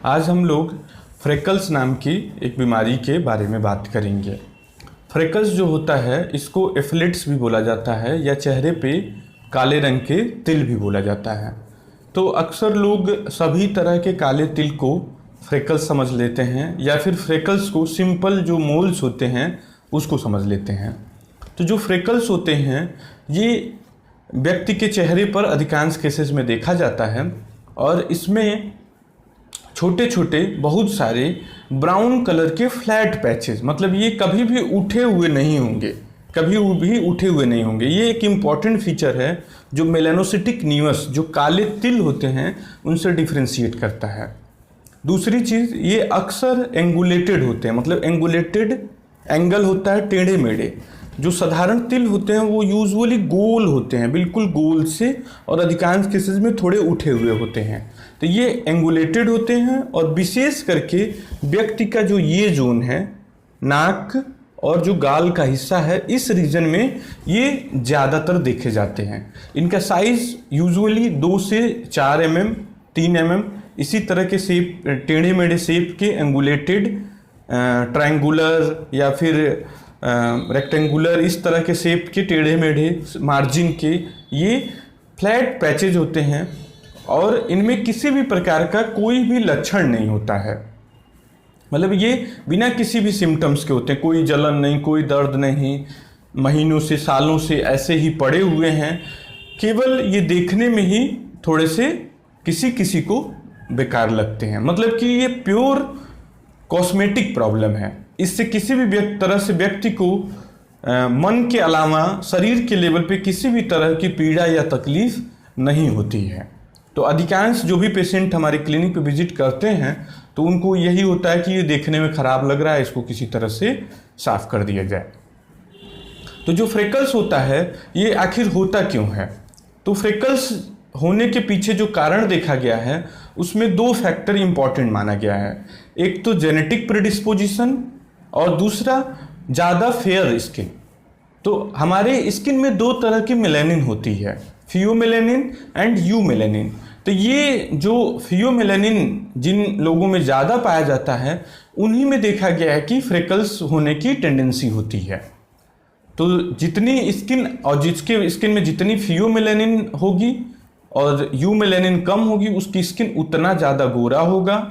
आज हम लोग फ्रेकल्स नाम की एक बीमारी के बारे में बात करेंगे। फ्रेकल्स जो होता है इसको एफ्लेट्स भी बोला जाता है या चेहरे पे काले रंग के तिल भी बोला जाता है। तो अक्सर लोग सभी तरह के काले तिल को फ्रेकल्स समझ लेते हैं या फिर फ्रेकल्स को सिंपल जो मोल्स होते हैं उसको समझ लेते हैं। तो जो फ्रेकल्स होते हैं ये व्यक्ति के चेहरे पर अधिकांश केसेस में देखा जाता है और इसमें छोटे छोटे बहुत सारे ब्राउन कलर के फ्लैट पैचेस, मतलब ये कभी भी उठे हुए नहीं होंगे, कभी भी उठे हुए नहीं होंगे। ये एक इम्पॉर्टेंट फीचर है जो मेलानोसिटिक न्यूअस जो काले तिल होते हैं उनसे डिफ्रेंशिएट करता है। दूसरी चीज़, ये अक्सर एंगुलेटेड होते हैं, मतलब एंगुलेटेड एंगल होता है टेढ़े मेढ़े। जो साधारण तिल होते हैं वो यूजुअली गोल होते हैं, बिल्कुल गोल से, और अधिकांश केसेस में थोड़े उठे हुए होते हैं। तो ये एंगुलेटेड होते हैं और विशेष करके व्यक्ति का जो ये जोन है, नाक और जो गाल का हिस्सा है, इस रीजन में ये ज़्यादातर देखे जाते हैं। इनका साइज यूजुअली 2 से 4 mm, 3 mm इसी तरह के शेप, टेढ़े मेढ़े शेप के एंगुलेटेड, ट्रायंगुलर या फिर रेक्टेंगुलर, इस तरह के शेप के टेढ़े मेढ़े मार्जिन के ये फ्लैट पैचेज होते हैं और इनमें किसी भी प्रकार का कोई भी लक्षण नहीं होता है। मतलब ये बिना किसी भी सिम्टम्स के होते हैं, कोई जलन नहीं, कोई दर्द नहीं, महीनों से सालों से ऐसे ही पड़े हुए हैं। केवल ये देखने में ही थोड़े से किसी किसी को बेकार लगते हैं, मतलब कि ये प्योर कॉस्मेटिक प्रॉब्लम है। इससे किसी भी तरह से व्यक्ति को मन के अलावा शरीर के लेवल पे किसी भी तरह की पीड़ा या तकलीफ नहीं होती है। तो अधिकांश जो भी पेशेंट हमारे क्लिनिक पे विजिट करते हैं तो उनको यही होता है कि ये देखने में ख़राब लग रहा है, इसको किसी तरह से साफ़ कर दिया जाए। तो जो फ्रेकल्स होता है ये आखिर होता क्यों है? तो फ्रेकल्स होने के पीछे जो कारण देखा गया है उसमें 2 फैक्टर इंपॉर्टेंट माना गया है। एक तो जेनेटिक प्रेडिस्पोजिशन और दूसरा ज़्यादा फेयर स्किन। तो हमारे स्किन में 2 तरह की मेलानिन होती है, फियोमेलानिन एंड यूमेलानिन। तो ये जो फियोमेलानिन जिन लोगों में ज़्यादा पाया जाता है उन्हीं में देखा गया है कि फ्रेकल्स होने की टेंडेंसी होती है। तो जितनी स्किन और जिसके स्किन में जितनी फियोमेलानिन होगी और यूमेलानिन कम होगी उसकी स्किन उतना ज़्यादा गोरा होगा।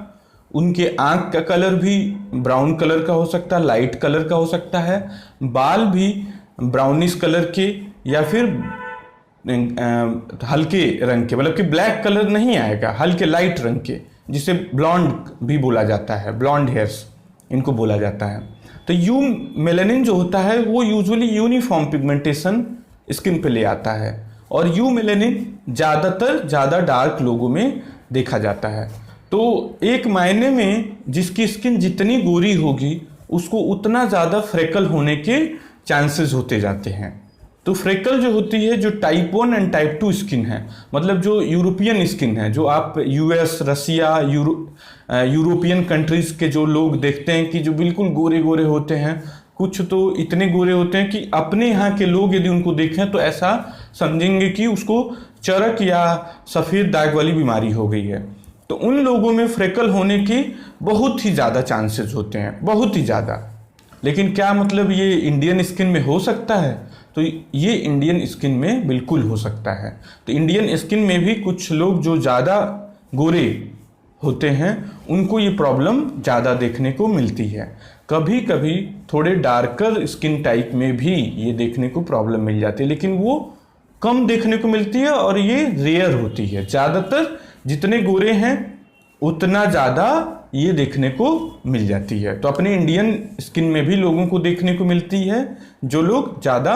उनके आँख का कलर भी ब्राउन कलर का हो सकता है, लाइट कलर का हो सकता है, बाल भी ब्राउनिश कलर के या फिर हल्के रंग के, मतलब कि ब्लैक कलर नहीं आएगा, हल्के लाइट रंग के, जिसे ब्लॉन्ड भी बोला जाता है, ब्लॉन्ड हेयर्स इनको बोला जाता है। तो यू मेलानिन जो होता है वो यूजुअली यूनिफॉर्म पिगमेंटेशन स्किन पे ले आता है और यू मेलानिन ज़्यादातर ज़्यादा डार्क लोगों में देखा जाता है। तो एक मायने में जिसकी स्किन जितनी गोरी होगी उसको उतना ज़्यादा फ्रेकल होने के चांसेस होते जाते हैं। तो फ्रेकल जो होती है, जो टाइप 1 एंड टाइप 2 स्किन है, मतलब जो यूरोपियन स्किन है, जो आप यूएस, रसिया, यूरोपियन कंट्रीज़ के जो लोग देखते हैं कि जो बिल्कुल गोरे गोरे होते हैं, कुछ तो इतने गोरे होते हैं कि अपने यहाँ के लोग यदि उनको देखें तो ऐसा समझेंगे कि उसको चरक या सफ़ेद दाग वाली बीमारी हो गई है। तो उन लोगों में फ्रेकल होने की बहुत ही ज़्यादा चांसेस होते हैं, बहुत ही ज़्यादा। लेकिन क्या मतलब ये इंडियन स्किन में हो सकता है? तो ये इंडियन स्किन में बिल्कुल हो सकता है। तो इंडियन स्किन में भी कुछ लोग जो ज़्यादा गोरे होते हैं उनको ये प्रॉब्लम ज़्यादा देखने को मिलती है। कभी कभी थोड़े डार्कर स्किन टाइप में भी ये देखने को प्रॉब्लम मिल जाती है, लेकिन वो कम देखने को मिलती है और ये रेयर होती है। ज़्यादातर जितने गोरे हैं उतना ज़्यादा ये देखने को मिल जाती है। तो अपने इंडियन स्किन में भी लोगों को देखने को मिलती है जो लोग ज़्यादा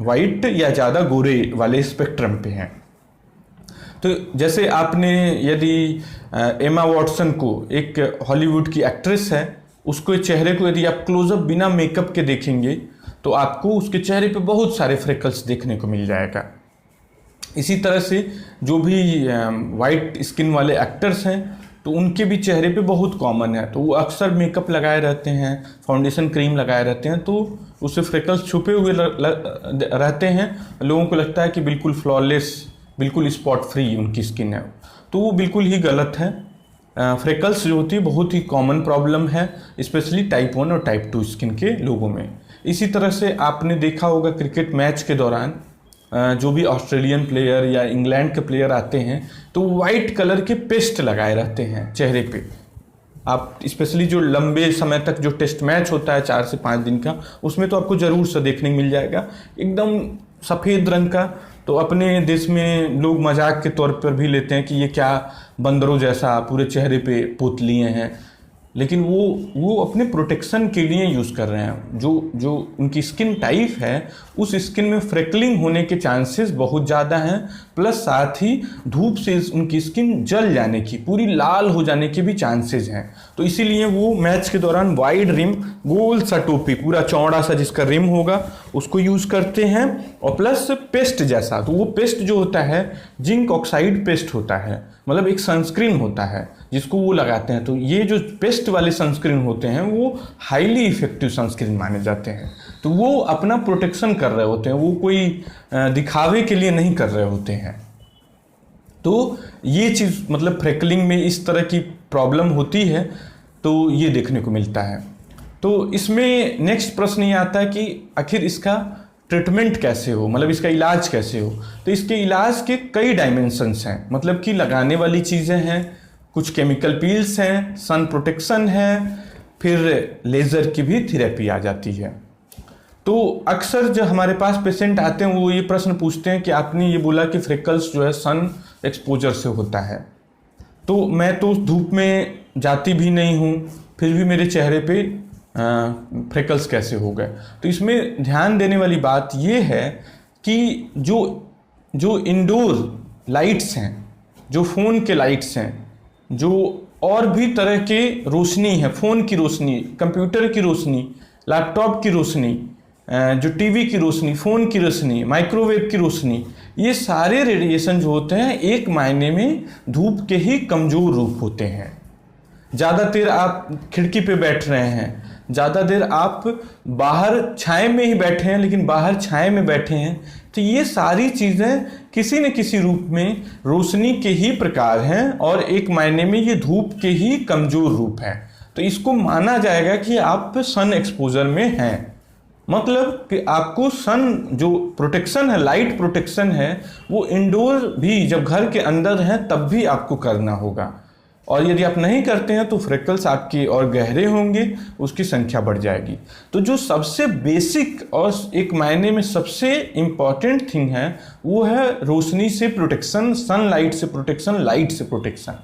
वाइट या ज़्यादा गोरे वाले स्पेक्ट्रम पे हैं। तो जैसे आपने यदि एमा वॉटसन को, एक हॉलीवुड की एक्ट्रेस है, उसको चेहरे को यदि आप क्लोजअप बिना मेकअप के देखेंगे तो आपको उसके चेहरे पे बहुत सारे फ्रेकल्स देखने को मिल जाएगा। इसी तरह से जो भी वाइट स्किन वाले एक्टर्स हैं तो उनके भी चेहरे पे बहुत कॉमन है, तो वो अक्सर मेकअप लगाए रहते हैं, फाउंडेशन क्रीम लगाए रहते हैं, तो उससे फ्रेकल्स छुपे हुए रहते हैं। लोगों को लगता है कि बिल्कुल फ्लॉलेस, बिल्कुल स्पॉट फ्री उनकी स्किन है, तो वो बिल्कुल ही गलत है। फ्रेकल्स जो होती है बहुत ही कॉमन प्रॉब्लम है, स्पेशली टाइप 1 और टाइप 2 स्किन के लोगों में। इसी तरह से आपने देखा होगा क्रिकेट मैच के दौरान जो भी ऑस्ट्रेलियन प्लेयर या इंग्लैंड के प्लेयर आते हैं तो वाइट कलर के पेस्ट लगाए रहते हैं चेहरे पे। आप स्पेशली जो लंबे समय तक जो टेस्ट मैच होता है 4 से 5 दिन का, उसमें तो आपको ज़रूर से देखने को मिल जाएगा एकदम सफ़ेद रंग का। तो अपने देश में लोग मजाक के तौर पर भी लेते हैं कि ये क्या बंदरों जैसा पूरे चेहरे पे पोत लिए हैं, लेकिन वो अपने प्रोटेक्शन के लिए यूज़ कर रहे हैं। जो उनकी स्किन टाइप है उस स्किन में फ्रेकलिंग होने के चांसेस बहुत ज़्यादा हैं, प्लस साथ ही धूप से उनकी स्किन जल जाने की, पूरी लाल हो जाने के भी चांसेस हैं। तो इसीलिए वो मैच के दौरान वाइड रिम, गोल सा टोपी, पूरा चौड़ा सा जिसका रिम होगा उसको यूज़ करते हैं, और प्लस पेस्ट जैसा। तो वो पेस्ट जो होता है जिंक ऑक्साइड पेस्ट होता है, मतलब एक सनस्क्रीन होता है जिसको वो लगाते हैं। तो ये जो पेस्ट वाले सनस्क्रीन होते हैं वो हाईली इफेक्टिव सनस्क्रीन माने जाते हैं। तो वो अपना प्रोटेक्शन कर रहे होते हैं, वो कोई दिखावे के लिए नहीं कर रहे होते हैं। तो ये चीज़ मतलब फ्रेकलिंग में इस तरह की प्रॉब्लम होती है, तो ये देखने को मिलता है। तो इसमें नेक्स्ट प्रश्न ये आता है कि आखिर इसका ट्रीटमेंट कैसे हो, मतलब इसका इलाज कैसे हो। तो इसके इलाज के कई डायमेंशंस हैं, मतलब कि लगाने वाली चीज़ें हैं, कुछ केमिकल पील्स हैं, सन प्रोटेक्शन है, फिर लेज़र की भी थेरेपी आ जाती है। तो अक्सर जो हमारे पास पेशेंट आते हैं वो ये प्रश्न पूछते हैं कि आपने ये बोला कि फ्रेकल्स जो है सन एक्सपोजर से होता है, तो मैं तो धूप में जाती भी नहीं हूँ, फिर भी मेरे चेहरे पे फ्रेकल्स कैसे हो गए। तो इसमें ध्यान देने वाली बात ये है कि जो इंडोर लाइट्स हैं, जो फ़ोन के लाइट्स हैं, जो और भी तरह के रोशनी है, फ़ोन की रोशनी, कंप्यूटर की रोशनी, लैपटॉप की रोशनी, जो टीवी की रोशनी, फ़ोन की रोशनी, माइक्रोवेव की रोशनी, ये सारे रेडिएशन जो होते हैं एक मायने में धूप के ही कमज़ोर रूप होते हैं। ज़्यादा देर आप खिड़की पे बैठ रहे हैं, ज़्यादा देर आप बाहर छाए में ही बैठे हैं, लेकिन बाहर छाए में बैठे हैं, तो ये सारी चीज़ें किसी न किसी रूप में रोशनी के ही प्रकार हैं और एक मायने में ये धूप के ही कमज़ोर रूप हैं। तो इसको माना जाएगा कि आप सन एक्सपोजर में हैं, मतलब कि आपको सन जो प्रोटेक्शन है, लाइट प्रोटेक्शन है, वो इंडोर भी जब घर के अंदर हैं तब भी आपको करना होगा। और यदि आप नहीं करते हैं तो फ्रेकल्स आपके और गहरे होंगे, उसकी संख्या बढ़ जाएगी। तो जो सबसे बेसिक और एक मायने में सबसे इम्पॉर्टेंट थिंग है वो है रोशनी से प्रोटेक्शन, सनलाइट से प्रोटेक्शन, लाइट से प्रोटेक्शन।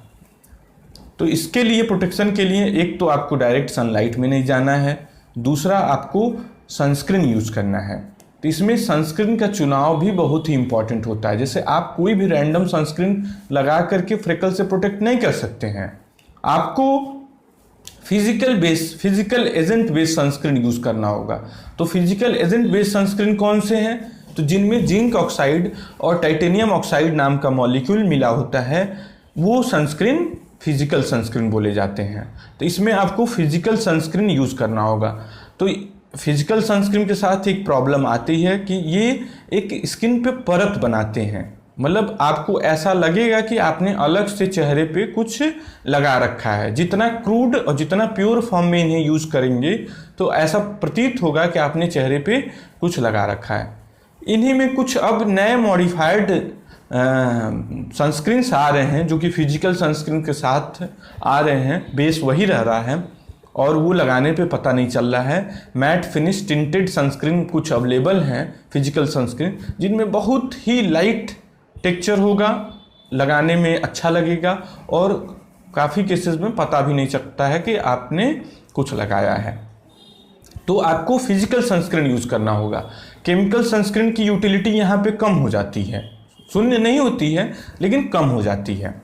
तो इसके लिए प्रोटेक्शन के लिए एक तो आपको डायरेक्ट सनलाइट में नहीं जाना है, दूसरा आपको सनस्क्रीन यूज़ करना है। तो इसमें सनस्क्रीन का चुनाव भी बहुत ही इंपॉर्टेंट होता है। जैसे आप कोई भी रैंडम सनस्क्रीन लगा करके फ्रेकल से प्रोटेक्ट नहीं कर सकते हैं, आपको physical agent based sunscreen use करना होगा। तो फिजिकल एजेंट बेस्ड सनस्क्रीन कौन से हैं, तो जिनमें जिंक ऑक्साइड और टाइटेनियम ऑक्साइड नाम का मॉलिक्यूल मिला होता है, वो सनस्क्रीन फिजिकल सनस्क्रीन बोले जाते हैं। तो इसमें आपको फिजिकल सनस्क्रीन यूज़ करना होगा। तो फिजिकल सनस्क्रीन के साथ एक प्रॉब्लम आती है कि ये एक स्किन पे परत बनाते हैं, मतलब आपको ऐसा लगेगा कि आपने अलग से चेहरे पे कुछ लगा रखा है। जितना क्रूड और जितना प्योर फॉर्म में इन्हें यूज़ करेंगे तो ऐसा प्रतीत होगा कि आपने चेहरे पे कुछ लगा रखा है। इन्हीं में कुछ अब नए मॉडिफाइड सनस्क्रीन्स आ रहे हैं जो कि फिजिकल सनस्क्रीन के साथ आ रहे हैं, बेस वही रह रहा है और वो लगाने पे पता नहीं चल रहा है। मैट फिनिश टिंटेड सनस्क्रीन कुछ अवेलेबल हैं फिजिकल सनस्क्रीन, जिनमें बहुत ही लाइट टेक्सचर होगा, लगाने में अच्छा लगेगा और काफ़ी केसेस में पता भी नहीं चलता है कि आपने कुछ लगाया है। तो आपको फिजिकल सनस्क्रीन यूज़ करना होगा। केमिकल सनस्क्रीन की यूटिलिटी यहाँ पे कम हो जाती है, शून्य नहीं होती है लेकिन कम हो जाती है।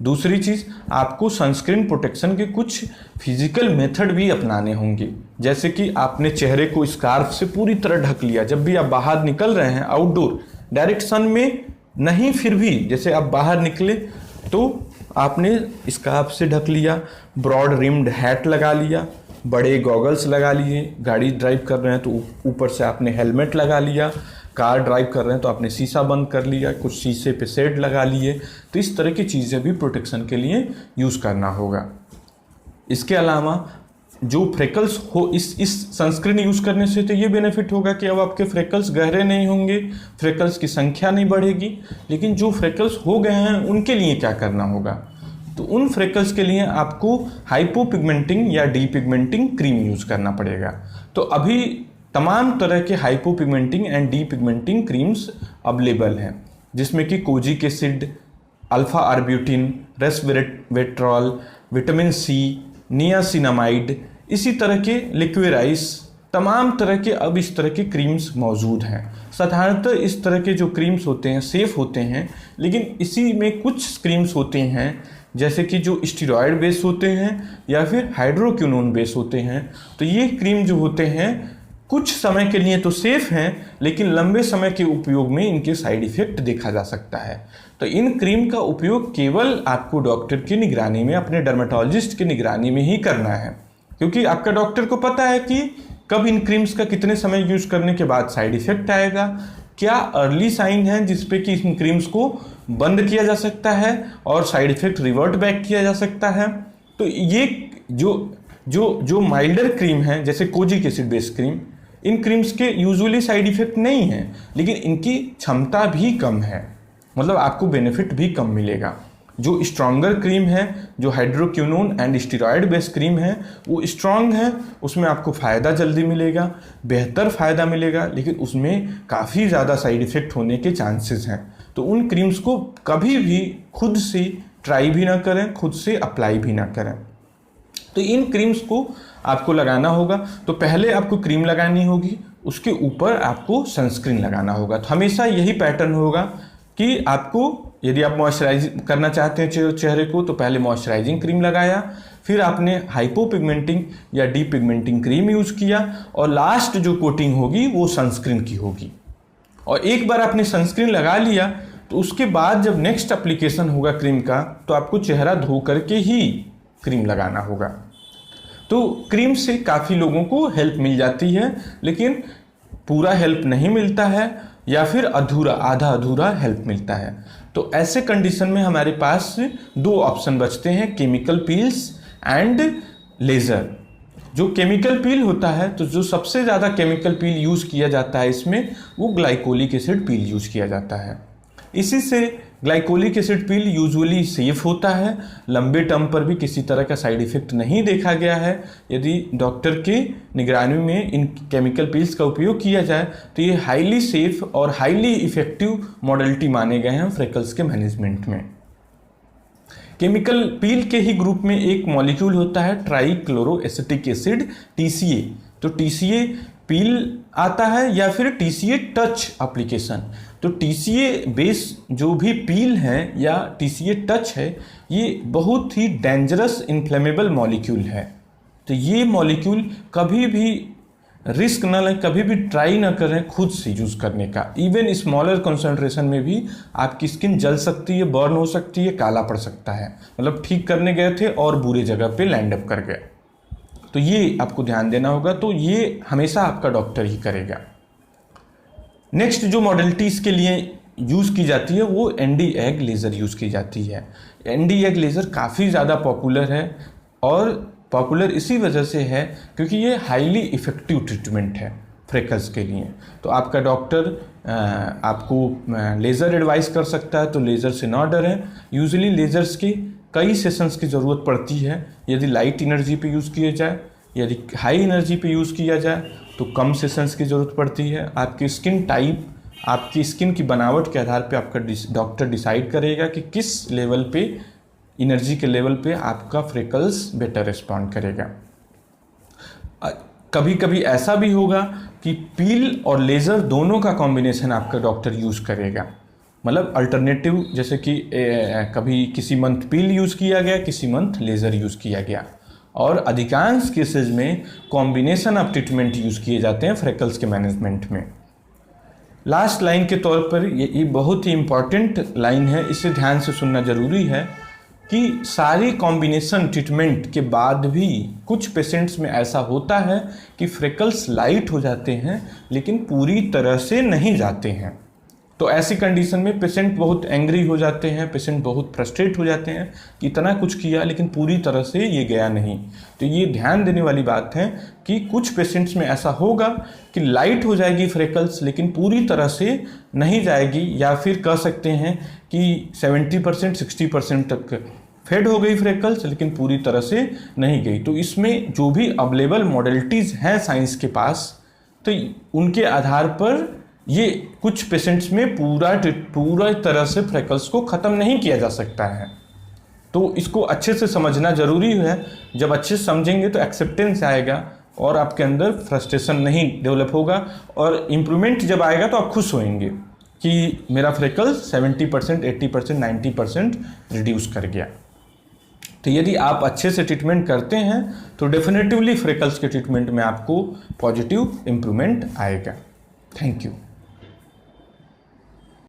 दूसरी चीज़, आपको सनस्क्रीन प्रोटेक्शन के कुछ फिजिकल मेथड भी अपनाने होंगे, जैसे कि आपने चेहरे को स्कार्फ से पूरी तरह ढक लिया। जब भी आप बाहर निकल रहे हैं आउटडोर, डायरेक्ट सन में नहीं, फिर भी जैसे आप बाहर निकले तो आपने स्कार्फ से ढक लिया, ब्रॉड रिम्ड हैट लगा लिया, बड़े गॉगल्स लगा लिए, गाड़ी ड्राइव कर रहे हैं तो ऊपर से आपने हेलमेट लगा लिया, कार ड्राइव कर रहे हैं तो आपने शीशा बंद कर लिया, कुछ शीशे पे शेड लगा लिए, तो इस तरह की चीज़ें भी प्रोटेक्शन के लिए यूज़ करना होगा। इसके अलावा जो फ्रेकल्स हो, इस सनस्क्रीन यूज़ करने से तो ये बेनिफिट होगा कि अब आपके फ्रेकल्स गहरे नहीं होंगे, फ्रेकल्स की संख्या नहीं बढ़ेगी। लेकिन जो फ्रेकल्स हो गए हैं उनके लिए क्या करना होगा? तो उन फ्रेकल्स के लिए आपको हाइपोपिगमेंटिंग या डीपिगमेंटिंग क्रीम यूज़ करना पड़ेगा। तो अभी तमाम तरह के hypopigmenting and depigmenting creams available हैं, जिसमें कि kojic acid, alpha arbutin, resveratrol, vitamin C, niacinamide, इसी तरह के लिक्विराइस, तमाम तरह के अब इस तरह के क्रीम्स मौजूद हैं। साधारणतः इस तरह के जो क्रीम्स होते हैं सेफ़ होते हैं, लेकिन इसी में कुछ क्रीम्स होते हैं जैसे कि जो स्टीरॉयड बेस होते हैं या फिर हाइड्रोक्विनोन बेस होते हैं। तो ये क्रीम जो होते हैं कुछ समय के लिए तो सेफ़ हैं, लेकिन लंबे समय के उपयोग में इनके साइड इफ़ेक्ट देखा जा सकता है। तो इन क्रीम का उपयोग केवल आपको डॉक्टर की निगरानी में, अपने डर्मेटोलॉजिस्ट की निगरानी में ही करना है, क्योंकि आपका डॉक्टर को पता है कि कब इन क्रीम्स का कितने समय यूज़ करने के बाद साइड इफ़ेक्ट आएगा, क्या अर्ली साइन है जिस पे कि इन क्रीम्स को बंद किया जा सकता है और साइड इफ़ेक्ट रिवर्ट बैक किया जा सकता है। तो ये जो माइल्डर क्रीम है जैसे कोजिक एसिड बेस्ड क्रीम, इन क्रीम्स के यूजुअली साइड इफ़ेक्ट नहीं है, लेकिन इनकी क्षमता भी कम है, मतलब आपको बेनिफिट भी कम मिलेगा। जो स्ट्रॉन्गर क्रीम है, जो hydroquinone and steroid based cream है, वो स्ट्रॉन्ग है, उसमें आपको फ़ायदा जल्दी मिलेगा, बेहतर फ़ायदा मिलेगा, लेकिन उसमें काफ़ी ज़्यादा साइड इफ़ेक्ट होने के चांसेस हैं। तो उन क्रीम्स को कभी भी खुद से ट्राई भी ना करें, खुद से अप्लाई भी ना करें। तो इन क्रीम्स को आपको लगाना होगा। तो पहले आपको क्रीम लगानी होगी, उसके ऊपर आपको सनस्क्रीन लगाना होगा। तो हमेशा यही पैटर्न होगा कि आपको, यदि आप मॉइस्चराइज करना चाहते हैं चेहरे को, तो पहले मॉइस्चराइजिंग क्रीम लगाया, फिर आपने हाइपोपिगमेंटिंग या डीपिगमेंटिंग क्रीम यूज़ किया, और लास्ट जो कोटिंग होगी वो सनस्क्रीन की होगी। और एक बार आपने सनस्क्रीन लगा लिया तो उसके बाद जब नेक्स्ट एप्लीकेशन होगा क्रीम का, तो आपको चेहरा धो करके ही क्रीम लगाना होगा। तो क्रीम से काफ़ी लोगों को हेल्प मिल जाती है, लेकिन पूरा हेल्प नहीं मिलता है, या फिर आधा अधूरा हेल्प मिलता है। तो ऐसे कंडीशन में हमारे पास दो ऑप्शन बचते हैं, केमिकल पील्स एंड लेज़र। जो केमिकल पील होता है, तो जो सबसे ज़्यादा केमिकल पील यूज़ किया जाता है इसमें, वो ग्लाइकोलिक एसिड पील यूज़ किया जाता है। इसी से ग्लाइकोलिक एसिड पील यूजुअली सेफ होता है, लंबे टर्म पर भी किसी तरह का साइड इफ़ेक्ट नहीं देखा गया है। यदि डॉक्टर की निगरानी में इन केमिकल पील्स का उपयोग किया जाए तो ये हाईली सेफ और हाईली इफ़ेक्टिव मॉडलिटी माने गए हैं फ्रेकल्स के मैनेजमेंट में। केमिकल पील के ही ग्रुप में एक मॉलिक्यूल होता है ट्राईक्लोरोएसिटिक एसिड, TCA। तो TCA पील आता है या फिर TCA टच एप्लीकेशन। तो TCA बेस जो भी पील है या TCA टच है, ये बहुत ही डेंजरस इन्फ्लेमेबल मॉलिक्यूल है। तो ये मॉलिक्यूल कभी भी रिस्क ना लें, कभी भी ट्राई ना करें खुद से यूज़ करने का। इवन स्मॉलर कंसंट्रेशन में भी आपकी स्किन जल सकती है, बर्न हो सकती है, काला पड़ सकता है। मतलब ठीक करने गए थे और बुरे जगह पे लैंड अप कर गए। तो ये आपको ध्यान देना होगा। तो ये हमेशा आपका डॉक्टर ही करेगा। नेक्स्ट जो मॉडलिटीज़ के लिए यूज़ की जाती है वो ND एग लेज़र यूज़ की जाती है। ND एग लेज़र काफ़ी ज़्यादा पॉपुलर है, और पॉपुलर इसी वजह से है क्योंकि ये हाईली इफ़ेक्टिव ट्रीटमेंट है फ्रेकल्स के लिए। तो आपका डॉक्टर आपको लेज़र एडवाइस कर सकता है, तो लेज़र से ना डरें। यूजुअली लेज़र्स की कई सेशंस की ज़रूरत पड़ती है। यदि लाइट एनर्जी पे यूज़ किया जाए, यदि हाई एनर्जी पे यूज़ किया जाए तो कम सेशंस की ज़रूरत पड़ती है। आपकी स्किन टाइप, आपकी स्किन की बनावट के आधार पे आपका डॉक्टर डिसाइड करेगा कि किस लेवल पे, एनर्जी के लेवल पे आपका फ्रेकल्स बेटर रिस्पॉन्ड करेगा। कभी कभी ऐसा भी होगा कि पील और लेज़र दोनों का कॉम्बिनेशन आपका डॉक्टर यूज़ करेगा। मतलब अल्टरनेटिव, जैसे कि कभी किसी मंथ पील यूज़ किया गया, किसी मंथ लेज़र यूज़ किया गया। और अधिकांश केसेस में कॉम्बिनेशन ऑफ ट्रीटमेंट यूज़ किए जाते हैं फ्रेकल्स के मैनेजमेंट में। लास्ट लाइन के तौर पर ये बहुत ही इम्पॉर्टेंट लाइन है, इसे ध्यान से सुनना ज़रूरी है कि सारी कॉम्बिनेशन ट्रीटमेंट के बाद भी कुछ पेशेंट्स में ऐसा होता है कि फ्रेकल्स लाइट हो जाते हैं लेकिन पूरी तरह से नहीं जाते हैं। तो ऐसी कंडीशन में पेशेंट बहुत एंग्री हो जाते हैं, पेशेंट बहुत फ्रस्ट्रेट हो जाते हैं कि इतना कुछ किया लेकिन पूरी तरह से ये गया नहीं। तो ये ध्यान देने वाली बात है कि कुछ पेशेंट्स में ऐसा होगा कि लाइट हो जाएगी फ्रेकल्स लेकिन पूरी तरह से नहीं जाएगी, या फिर कह सकते हैं कि 70% 60% तक फेड हो गई फ्रेकल्स लेकिन पूरी तरह से नहीं गई। तो इसमें जो भी अवेलेबल मॉडलिटीज़ हैं साइंस के पास, तो उनके आधार पर ये कुछ पेशेंट्स में पूरा तरह से फ्रेकल्स को ख़त्म नहीं किया जा सकता है। तो इसको अच्छे से समझना ज़रूरी है। जब अच्छे से समझेंगे तो एक्सेप्टेंस आएगा और आपके अंदर फ्रस्ट्रेशन नहीं डेवलप होगा, और इम्प्रूवमेंट जब आएगा तो आप खुश होंगे कि मेरा फ्रेकल्स 70%, 80%, 90% रिड्यूस कर गया। तो यदि आप अच्छे से ट्रीटमेंट करते हैं तो डेफिनेटिवली फ्रेकल्स के ट्रीटमेंट में आपको पॉजिटिव इम्प्रूवमेंट आएगा। Thank you.